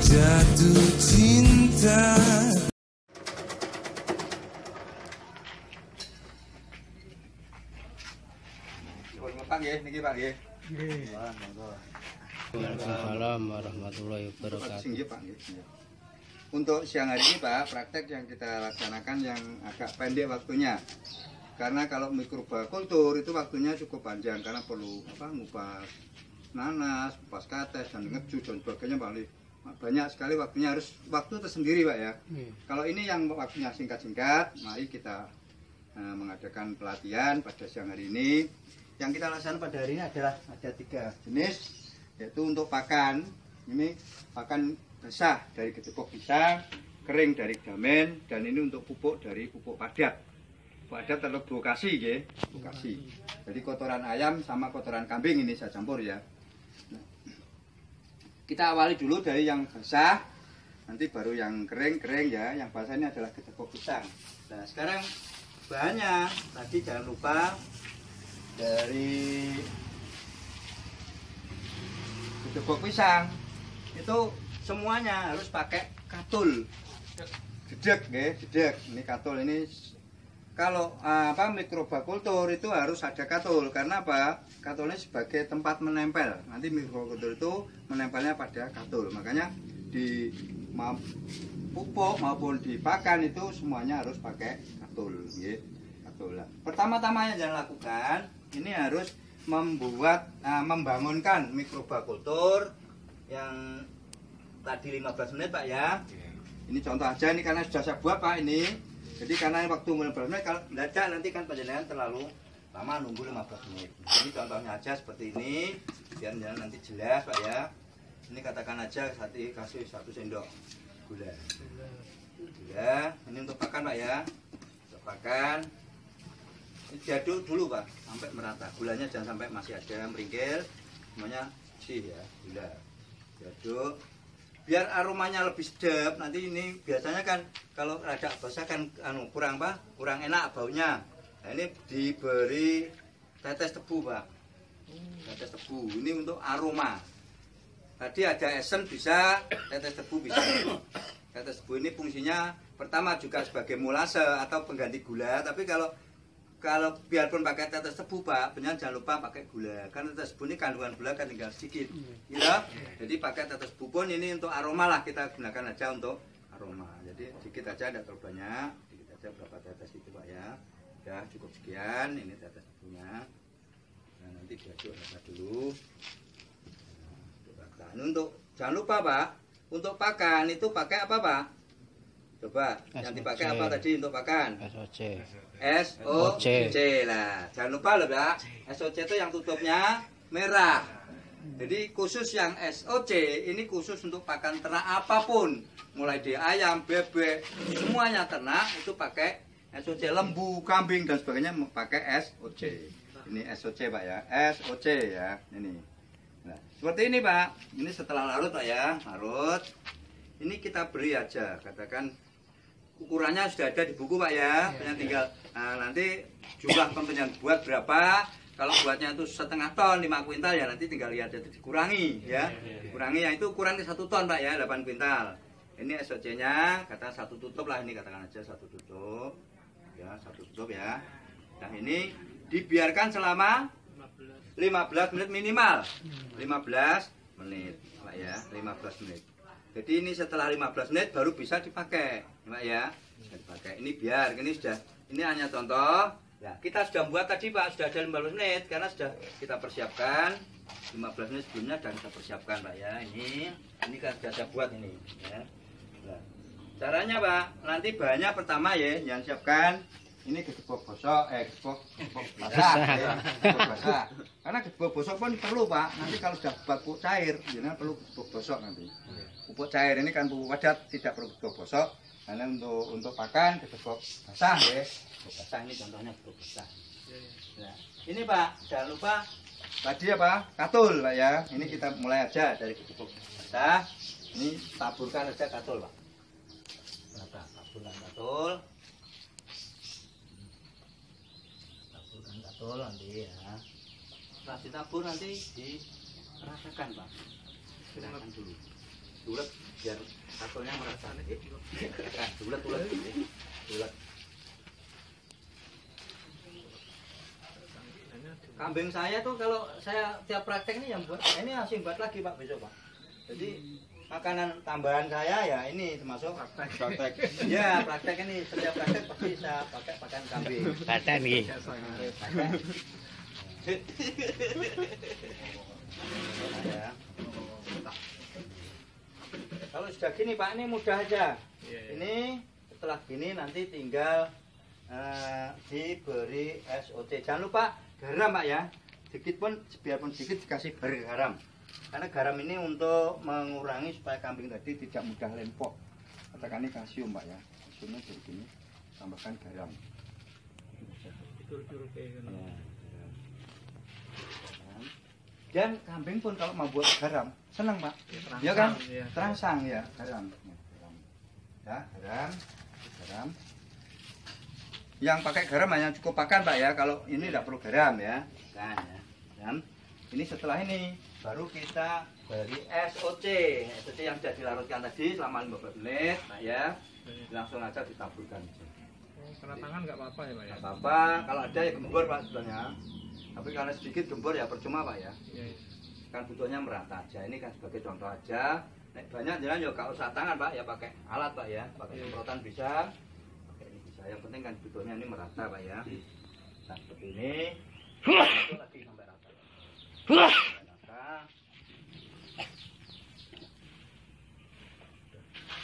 jatuh cinta. Pak nggih, niki Pak nggih. Waalaikumsalam warahmatullahi wabarakatuh. Untuk siang hari ini Pak, praktek yang kita laksanakan yang agak pendek waktunya. Karena kalau mikrobakultur itu waktunya cukup panjang karena perlu ngupas nanas, ngupas kates dan ngeju dan sebagainya banyak sekali waktunya, harus waktu tersendiri Pak ya. Kalau ini yang waktunya singkat-singkat, mari kita mengadakan pelatihan pada siang hari ini. Yang kita laksanakan pada hari ini adalah ada 3 jenis, yaitu untuk pakan. Ini pakan basah dari gedebok pisang, kering dari damen, dan ini untuk pupuk dari pupuk padat. Pupuk padat atau bokasi, ya, bokasi. Jadi kotoran ayam sama kotoran kambing ini saya campur ya. Nah, kita awali dulu dari yang basah, nanti baru yang kering ya. Yang basah ini adalah gedebok pisang. Nah sekarang bahannya tadi jangan lupa dari gedebok pisang itu semuanya harus pakai katul, jedek ya, jedek. Ini katul ini kalau mikrobakultur itu harus ada katul, karena apa? Katulnya sebagai tempat menempel. Nanti mikrobakultur itu menempelnya pada katul. Makanya di pupuk maupun di pakan itu semuanya harus pakai katul, ya. Katul. Pertama-tama yang jangan lakukan ini harus membangunkan mikrobakultur yang tadi 15 menit Pak ya. Ini contoh aja, ini karena sudah saya buat Pak ini. Jadi karena waktu 15 menit, kalau mendadak nanti kan panjenengan terlalu lama nunggu 15 menit. Ini contohnya aja seperti ini, biar nanti jelas Pak ya. Ini katakan aja kasih 1 sendok gula. Gula, ini untuk pakan Pak ya. Untuk pakan. Ini diaduk dulu Pak, sampai merata. Gulanya jangan sampai masih ada meringkil. Semuanya sih ya, gula. Diaduk. Biar aromanya lebih sedap. Nanti ini biasanya kan kalau rada basah kan kurang enak baunya. Nah, ini diberi tetes tebu Pak. Tetes tebu ini untuk aroma. Tadi ada esen bisa, tetes tebu bisa. Tetes tebu ini fungsinya pertama juga sebagai molase atau pengganti gula. Tapi kalau biarpun pakai tetes tebu Pak, benar jangan lupa pakai gula. Karena tetes tebu ini kandungan gula kan tinggal sedikit, gitu. Jadi pakai tetes tebu pun ini untuk aroma lah, kita gunakan aja untuk aroma. Jadi sedikit aja, tidak terlalu banyak, sedikit aja berapa tetes itu Pak ya. Ya cukup sekian, ini tetes tebunya. Nah, nanti diaduk rata dulu. Nah, untuk jangan lupa Pak, untuk pakan itu pakai apa Pak? Coba, yang dipakai apa tadi untuk pakan? SOC lah. Jangan lupa loh Pak, SOC itu yang tutupnya merah. Jadi khusus yang SOC ini khusus untuk pakan ternak apapun, mulai dari ayam, bebek, semuanya ternak itu pakai SOC, lembu, kambing dan sebagainya pakai SOC. Ini SOC Pak ya, SOC ya, ini. Nah, seperti ini Pak. Ini setelah larut Pak ya, larut. Ini kita beri aja, katakan ukurannya sudah ada di buku Pak ya. Tinggal nanti jumlah konten yang buat berapa. Kalau buatnya itu 1,5 ton, 5 kuintal ya nanti tinggal lihat jadi dikurangi ya. Dikurangi ya itu ukuran 1 ton Pak ya, 8 kuintal. Ini SOC-nya katakan 1 tutup lah, ini katakan aja 1 tutup. Ya, 1 tutup ya. Nah, ini dibiarkan selama 15 menit minimal. 15 menit Pak ya, 15 menit. Jadi ini setelah 15 menit baru bisa dipakai, Pak ya. Bisa dipakai. Ini biar ini hanya contoh. Ya, kita sudah buat tadi Pak, sudah ada 15 menit karena sudah kita persiapkan 15 menit sebelumnya dan kita persiapkan Pak ya. Ini kan sudah saya buat ini ya. Nah, caranya Pak, nanti bahannya pertama ya yang siapkan ini gedebok bosok, gedebok basah ya, gedebok basah. Karena gedebok bosok pun perlu Pak. Nanti kalau sudah buat pupuk cair, jadi perlu gedebok bosok nanti. Pupuk cair ini kan pupuk padat, tidak perlu gedebok bosok. Karena untuk pakan gedebok basah ya. Gedebok basah ini contohnya gedebok basah. Nah, ini Pak, jangan lupa tadi apa? Katul Pak ya. Ini kita mulai aja dari gedebok basah. Ini taburkan aja katul Pak. Taburkan katul. Betul nanti ya. Setelah ditabur nanti dirasakan Pak. Gerakan dulu. bulat biar asalnya merata nih. Bulat. Kambing saya tuh kalau saya tiap praktek ini yang buat, ini langsung buat lagi Pak besok Pak. Jadi makanan tambahan saya ya ini termasuk praktek. Ya praktek ini setiap praktek pasti saya pakai pakaian kambing. Paten iki. Ya. Kalau sudah gini Pak ini mudah aja. Ini setelah gini nanti tinggal diberi SOC. Jangan lupa garam Pak ya, sedikit pun biarpun sedikit dikasih garam, karena garam ini untuk mengurangi supaya kambing tadi tidak mudah lempok. Katakan ini kalsium Pak ya, kalsiumnya jadi gini, tambahkan garam. Dan kambing pun kalau mau buat garam senang Pak, ya kan? Terangsang ya garam. Ya garam. Yang pakai garam hanya cukup pakan Pak ya, kalau ini tidak perlu garam ya. Nah, ya. Dan ini setelah ini baru kita beri SOC. SOC yang sudah dilarutkan tadi selama 15 menit Pak ya. Langsung aja ditaburkan. Kena tangan nggak apa-apa ya Pak ya? Nggak apa-apa, kalau ada ya gembur Pak sebenarnya. Tapi karena sedikit gembur ya percuma Pak ya. Kan butuhnya merata aja. Ini kan sebagai contoh aja. Nek banyak jalan ya nggak usah tangan Pak ya, pakai alat Pak ya, pakai semprotan bisa. Yang penting kan butuhnya ini merata Pak ya. Nah seperti ini. Itu lagi sampai rata.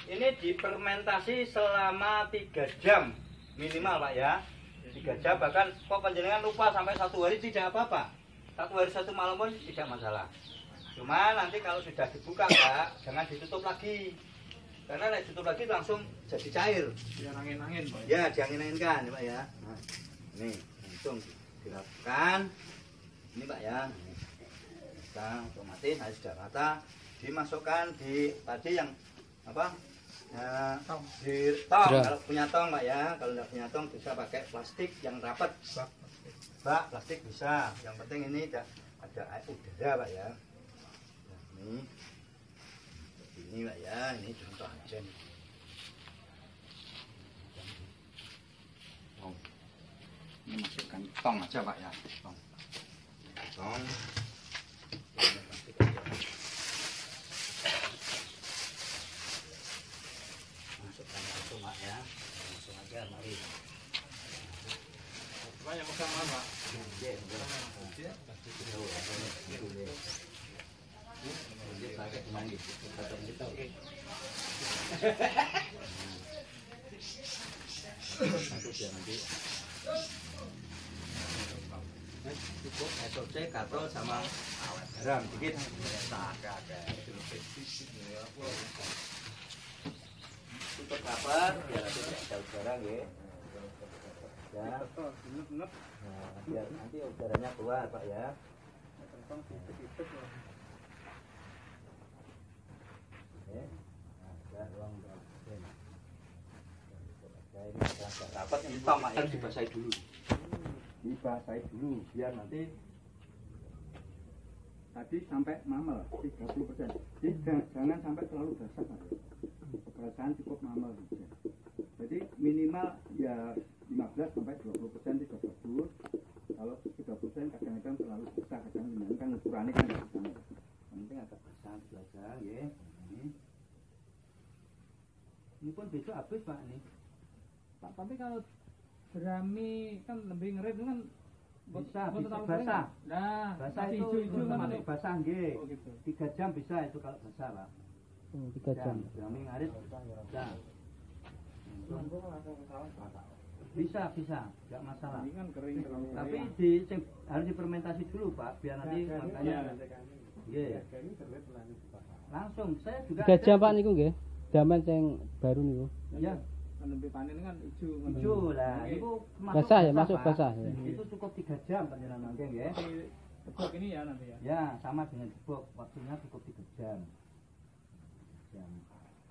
Ini difermentasi selama 3 jam minimal Pak ya. 3 jam, bahkan kok panjenengan lupa sampai 1 hari tidak apa-apa. 1 hari 1 malam pun tidak masalah. Cuma nanti kalau sudah dibuka Pak, jangan ditutup lagi. Karena nek ditutup lagi langsung jadi cair. Biar angin-angin Pak. Ya, diangin-anginkan Pak ya. Nah, ini langsung dilakukan. Ini Pak ya. Nah, otomatis nah, sudah rata. Dimasukkan di tadi yang apa? Di tong. Kalau punya tong Pak ya. Kalau tidak punya tong bisa pakai plastik yang rapat. Bak, plastik bisa. Yang penting ini ada air udara Pak ya. Nah, ini Pak ya, ini contoh aja nih. Ini masukkan tong aja Pak ya, tong. Masukkan langsung Pak ya, langsung aja mari. Banyak makan Pak. Pakai mandi, oke. Nanti cukup SOC, katol sama garam dikit. Tutup kabar biar ada udara ya. Ya. Nah, biar nanti udaranya keluar Pak ya. Rapat ini tomat harus dibasahi dulu. Biar nanti tadi sampai mamel 30%. Jadi jangan sampai terlalu basah Pak. Perasaan cukup mamel saja. Jadi minimal ya 15 sampai 20% tidak bagus. Kalau 30% kadang-kadang terlalu basah, kadang-kadang kan ukurannya kan tidak sama. Yang penting agak basah belajar ya. Ini pun besok habis Pak nih. Pak, tapi kalau jerami kan lebih ngerit itu kan bisa basah. Nah, basah itu hijau kan masuk basah nggih. Oh, gitu. 3 jam bisa itu kalau basah Pak. 3 jam. Jerami ngarit. Bisa, enggak masalah. Ini kan kering terlalu. Tapi harus difermentasi dulu Pak, biar nanti makanya. Nggih. Langsung saya juga 3 jam Pak niku nggih. Daman sing baru niku. Ya, Lebih panen kan hijau. hijau lah. Itu Basah ya, masuk Pak. basah ya. Itu cukup 3 jam panjenengan mangke nggih. Gebok ini ya nanti ya. Ya, sama dengan gebok, waktunya cukup 3 jam.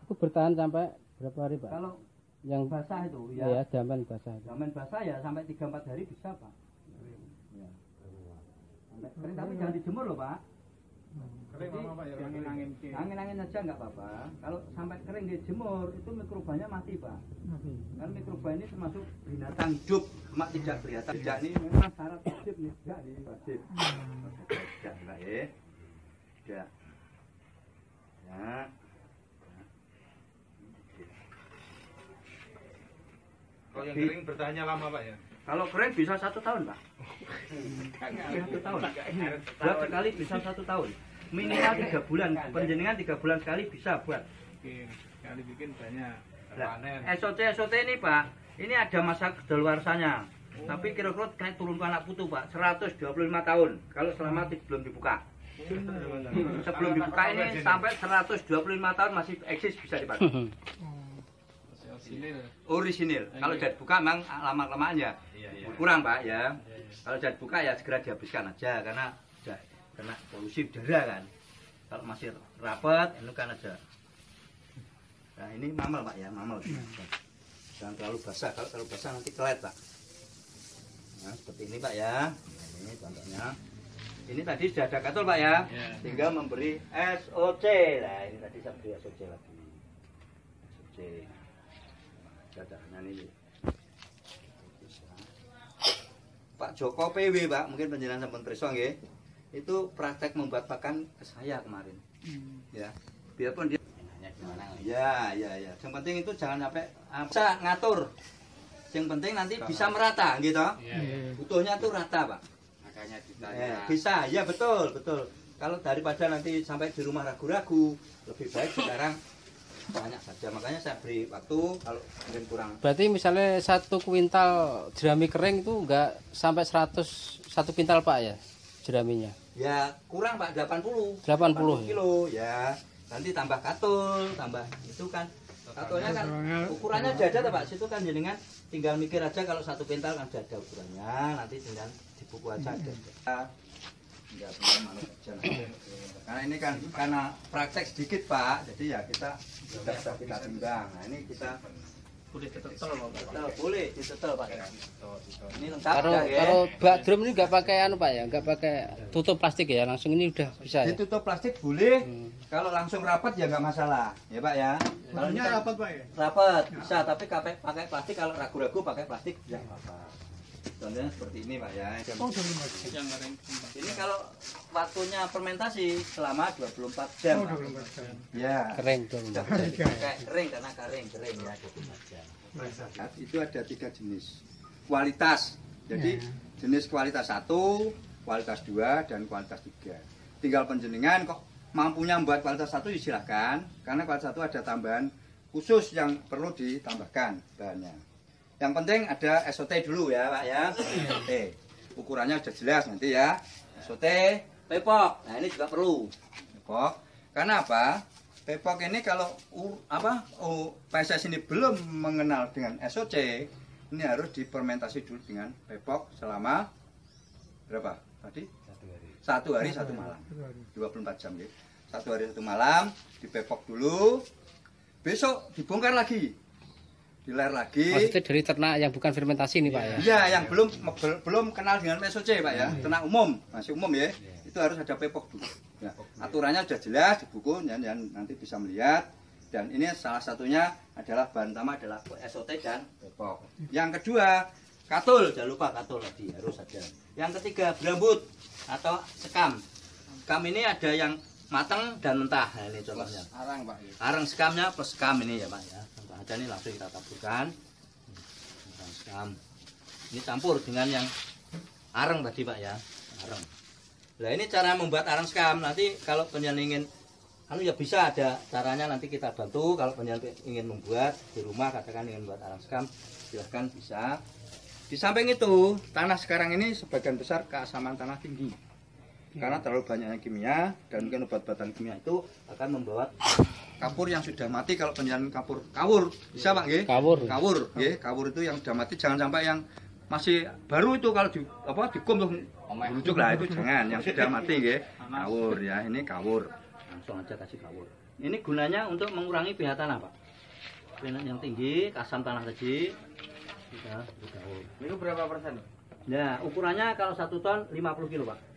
Itu bertahan sampai berapa hari Pak? Kalau Yang basah itu ya, ya. daman basah. Damen basah ya sampai 3-4 hari bisa Pak. Ya. Sampai kering tapi jangan dijemur loh Pak. Kering apa Pak ya? Angin-angin. Angin-angin aja nggak apa-apa. Kalau sampai kering dijemur itu mikrobanya mati Pak. Karena mikroba ini termasuk binatang hidup, cuma tidak kelihatan. Tidak ini memang syarat wajib nih, tidak nih wajib. Tidak Pak ya. Tidak. Ya. Kalau yang kering bertahannya lama Pak ya? Kalau kering bisa 1 tahun Pak. 1 tahun. Buat sekali bisa 1 tahun. Minimal 3 bulan. Penjenengan 3 bulan sekali bisa buat. Sekali bikin banyak. Nah, Panen. SOT ini Pak, ini ada masa kedaluarsanya. Tapi kira-kira kayak turun ke anak putu Pak, 125 tahun. Kalau selama belum dibuka. Sebelum dibuka ini sampai 125 tahun masih eksis bisa dipakai. Orisinil. Kalau sudah dibuka memang lama-lamaan ya kurang Pak ya. Kalau sudah dibuka ya segera dihabiskan aja karena sudah kena polusi udara kan. Kalau masih rapat itu kan ada. Nah ini mamel Pak ya, mamel. Jangan terlalu basah, kalau terlalu basah nanti kelet Pak. Nah seperti ini Pak ya. Ini contohnya. Ini tadi sudah ada katul Pak ya. Tinggal memberi SOC. Nah ini tadi saya beri SOC lagi. SOC. Cadangan ini. Pak Joko PW Pak, mungkin penjelasan sampun preso nggih. Itu praktek membuat pakan ke saya kemarin. Ya. Biarpun dia gimana? Ya. Yang penting itu jangan sampai bisa ngatur. Yang penting nanti bisa merata gitu. Butuhnya tuh rata, Pak. Makanya Bisa, ya betul. Kalau daripada nanti sampai di rumah ragu-ragu, lebih baik sekarang banyak saja. Makanya saya beri waktu kalau mungkin kurang. Berarti misalnya 1 kuintal jerami kering itu enggak sampai 1 kuintal Pak ya jeraminya? Ya kurang Pak, 80 kilo ya. Nanti tambah katul, tambah itu kan. Katulnya kan ukurannya udah ada Pak. Situ kan jenengan tinggal mikir aja kalau 1 kuintal kan sudah ada ukurannya. Nanti tinggal di buku aja ada. Enggak punya manut aja. Karena ini kan karena praktek sedikit Pak. Jadi ya kita sudah kita timbang. Nah ini kita boleh ditetel Pak. Boleh ditetel Pak. Ini lengkap ya. Kalau bak drum ini enggak pakai anu Pak ya, enggak pakai tutup plastik ya, langsung ini udah bisa ya. Ditutup plastik boleh. Kalau langsung rapat ya nggak masalah, ya Pak ya. Kalau rapat Pak ya? Rapat bisa, tapi pakai plastik kalau ragu-ragu pakai plastik ya apa. Contohnya seperti ini Pak ya. Ini kalau waktunya fermentasi selama 24 jam. 24 jam. Ya. Kering tuh. Kering karena kering ya 24 jam. Itu ada 3 jenis kualitas. Jadi jenis kualitas 1, kualitas 2 dan kualitas 3. Tinggal penjenengan kok mampunya membuat kualitas 1 silahkan, karena kualitas 1 ada tambahan khusus yang perlu ditambahkan bahannya. Yang penting ada SOT dulu ya Pak ya. SOT. Ukurannya sudah jelas nanti ya. SOT, pepok. Nah ini juga perlu. Pepok. Karena apa? Pepok ini kalau PSS ini belum mengenal dengan SOC, ini harus difermentasi dulu dengan pepok selama berapa? Tadi? 1 hari 1 malam. 24 jam ya. 1 hari 1 malam dipepok dulu. Besok dibongkar lagi. Diler lagi. Maksudnya dari ternak yang bukan fermentasi nih Pak ya? Iya, yang belum kenal dengan SOC Pak ya. Ternak umum, masih umum ya. Itu harus ada pepok dulu. Ya, aturannya sudah jelas di buku, yang nanti bisa melihat. Dan ini salah satunya adalah bahan utama adalah SOT dan pepok. Yang kedua, katul, jangan lupa katul tadi harus ada. Yang ketiga, berambut atau sekam. Sekam ini ada yang matang dan mentah. Nah, ini contohnya. Arang Pak. Arang sekamnya plus sekam ini ya Pak ya. Contoh aja ini langsung kita taburkan. Sekam. Ini campur dengan yang arang tadi Pak ya. Arang. Nah ini cara membuat arang sekam. Nanti kalau penjual ingin ya bisa ada caranya, nanti kita bantu. Kalau penjual ingin membuat di rumah, katakan ingin membuat arang sekam, silahkan bisa. Di samping itu, tanah sekarang ini sebagian besar keasaman tanah tinggi. Karena terlalu banyaknya kimia dan mungkin obat-obatan kimia itu akan membawa kapur yang sudah mati. Kalau penjual kawur bisa Pak nggih? Kawur nggih. Kawur itu yang sudah mati, jangan sampai yang masih baru itu kalau dikum tuh merujuk lah, itu jangan. Yang sudah mati nggih. Kawur ya, ini kawur. Langsung aja kasih kawur. Ini gunanya untuk mengurangi pH tanah, Pak. pH yang tinggi, asam tanah tadi. Kita kawur. Itu berapa persen? Ya, ukurannya kalau 1 ton 50 kilo, Pak.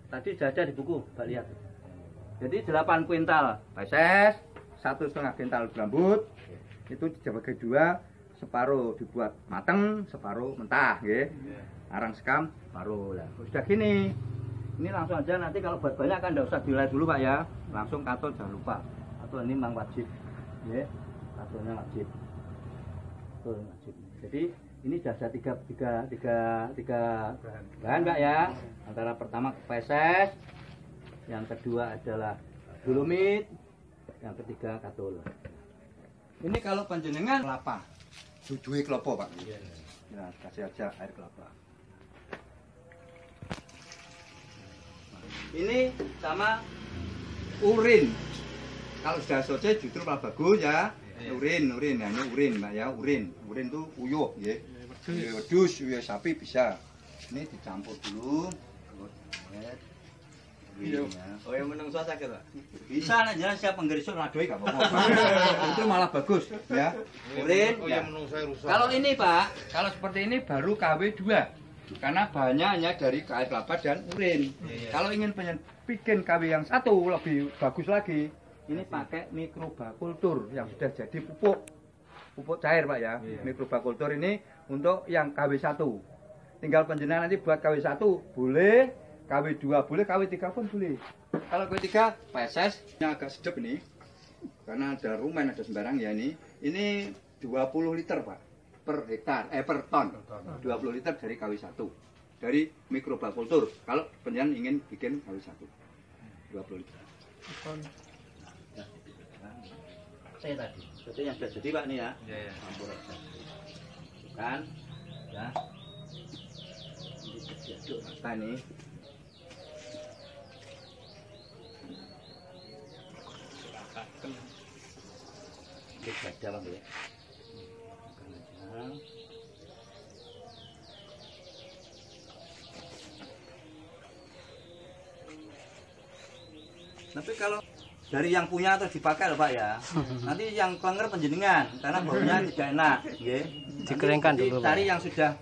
Tadi sudah ada di buku, Pak lihat. Jadi 8 kuintal peses, 1,5 kuintal gambut, itu dibagi dua, separuh dibuat mateng, separuh mentah, ya. Arang sekam, separuh lah. Sudah gini, ini langsung aja nanti kalau buat banyak kan nggak usah dilai dulu Pak ya, langsung katul jangan lupa. Katul ini memang wajib, ya. Katulnya wajib. Katul wajib. Jadi ini sudah ada tiga bahan Pak ya. Antara pertama peses, yang kedua adalah dolomit, yang ketiga katul. Ini kalau panjenengan kelapa, sujuhi kelapa Pak. Ya, kasih aja air kelapa. Ini sama urin. Kalau sudah selesai justru malah bagus ya. Urin, nah ini urin Pak ya, urin itu uyuh ya. Wedus, uyuh sapi bisa. Ini dicampur dulu. Iya. Oh yang menungso sakit Pak. Bisa nek jenengan siap penggerisuk ngadoi gak apa-apa. Itu malah bagus ya. Urin. Oh Ya. yang menungso rusak. Kalau ini Pak, kalau seperti ini baru KW2. Karena bahannya hanya dari air kelapa dan urin. Kalau ingin bikin KW yang satu lebih bagus lagi, ini pakai mikrobakultur yang sudah jadi pupuk cair Pak ya. Mikrobakultur ini untuk yang KW1. Tinggal panjenengan nanti buat KW1 boleh, KW2 boleh, KW3 pun boleh. Kalau KW3 peses yang agak sedap ini, karena ada rumen, ada sembarang ya ini 20 liter Pak per hektar, per ton. 20 liter dari KW1 dari mikrobakultur. Kalau panjenengan ingin bikin KW1 20 liter. Saya tadi, itu yang sudah jadi Pak nih ya. Iya. Campur aja. Kan, ya. Ini diaduk rata nih. Ini gada Bang ya. Makan aja. Tapi kalau dari yang punya atau dipakai loh Pak ya. Nanti yang klenger panjenengan karena baunya tidak enak, nggih. Dikeringkan dulu, Pak. Cari yang sudah